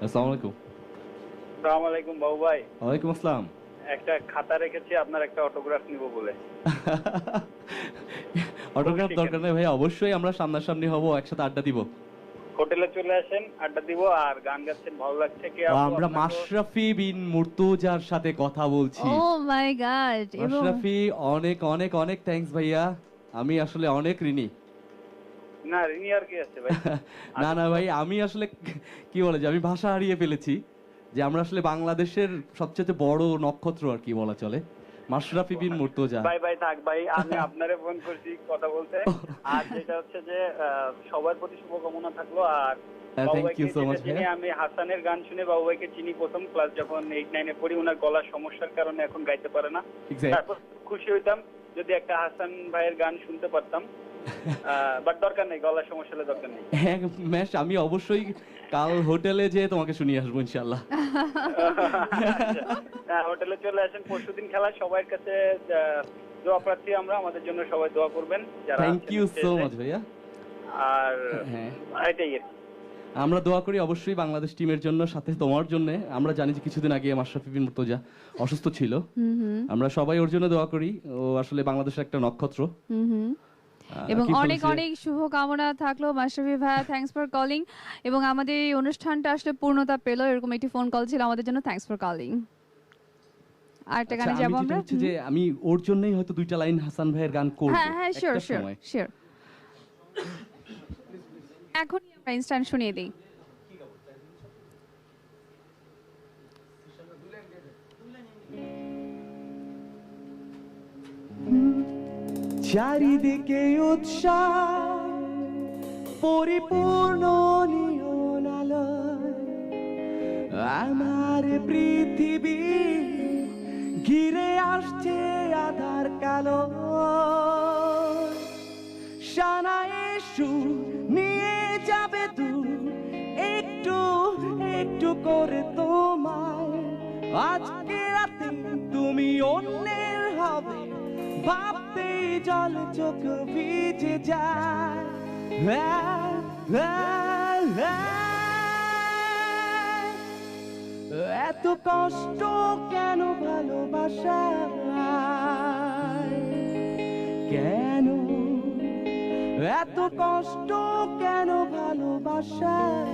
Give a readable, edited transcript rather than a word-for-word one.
আসসালামু আলাইকুম। সালাম আলাইকুম বাবু ভাই। ওয়ালাইকুম আসসালাম। একটা খাতা রেখেছি আপনার একটা অটোগ্রাফ নিব বলে। খুব অটোগ্রাফ শিখেন। দরকার নেই ভাই, অবশ্যই আমরা সামনাসামনি হব, একসাথে আড্ডা দিব। হোটেলে চলে আসেন, আড্ডা দিব। আর গান গাচ্ছেন, ভালো লাগছে। কে আপু আমরা আপনাকেও। মাশরাফি বিন মুর্তজার সাথে কথা বলছি। ও মাই গড! এবং মাশরাফি, অনেক অনেক অনেক থ্যাঙ্কস ভাইয়া, আমি আসলে অনেক ঋণী। না, রিনি আর কি আছে ভাই। না না ভাই, আমি আসলে কি বলে যে আমি ভাষা হারিয়ে ফেলেছি, যে আমরা আসলে বাংলাদেশের সবচেয়ে বড় নক্ষত্র আর কি বলা চলে, মাশরাফি বিন মুর্তজা। ভাই ভাই থাক ভাই, আমি আপনারে ফোন করছি কথা বলতে। আর যেটা হচ্ছে যে সবার প্রতি শুভকামনা থাকলো। আর বাবু থ্যাংক ভাইকে ইউ সো মাচ যেটা চিনি, ভাইয়া। আমি হাসানের গান শুনে বাবু ভাইকে চিনি প্রথম ক্লাস যখন 8-9 পড়ি। ওনার গলার সমস্যার কারণে এখন গাইতে পারে না। Exact. তারপর খুশি হইতাম যদি একটা হাসান ভাইয়ের গান শুনতে পারতাম। বাট দরকার নেই, গলার সমস্যা হলে দরকার নেই। হ্যাঁ ম্যাশ, আমি অবশ্যই কাল হোটেলে যেয়ে তোমাকে শুনিয়ে আসবো ইনশাল্লাহ। হ্যাঁ, হোটেলে চলে আসেন পরশুদিন খেলা। সবার কাছে দোয়া প্রার্থী আমরা, আমাদের জন্য সবাই দোয়া করবেন যারা থ্যাংক আছেন ইউ সো স্টেজে। মাচ ভাইয়া। আর হ্যাঁ, এটাই আর কি। আমরা দোয়া করি অবশ্যই বাংলাদেশ টিমের জন্য, সাথে তোমার জন্য। আমরা জানি যে কিছুদিন আগে মাশরাফি বিন মুর্তজা অসুস্থ ছিল, আমরা সবাই ওর জন্য দোয়া করি। ও আসলে বাংলাদেশের একটা নক্ষত্র। এবং কি অনেক বলছে? অনেক শুভকামনা থাকলো মাশরাফি ভাইয়া, থ্যাঙ্কস ফর কলিং। এবং আমাদের এই অনুষ্ঠানটা আসলে পূর্ণতা পেল, এরকম একটি ফোন কল ছিল আমাদের জন্য। Thanks for calling. আরেকটা আচ্ছা, গানে আমি যাবো যেটা আমরা। হচ্ছে যে আমি ওর জন্যই হয়তো দুইটা লাইন হাসান ভাইয়ের গান করব হ্যাঁ হ্যাঁ, শিওর একটা শিওর সময়। শিওর। এখনই আমরা ইনস্ট্যান্ট শুনিয়ে দিই। চারিদিকে উৎসব, পরিপূর্ণ নিয়ন আলোয় আমার পৃথিবী ঘিরে আসছে আধার কালো। সানায়ে সুর নিয়ে যাবে দূর, একটু একটু করে তোমায়। আজকে রাতে তুমি অন্যের হবে, ভাবতেই জল চোখ ভিজে যায়। এত কষ্ট কেন ভালোবাসায়, কেন এত কষ্ট কেন ভালোবাসায়?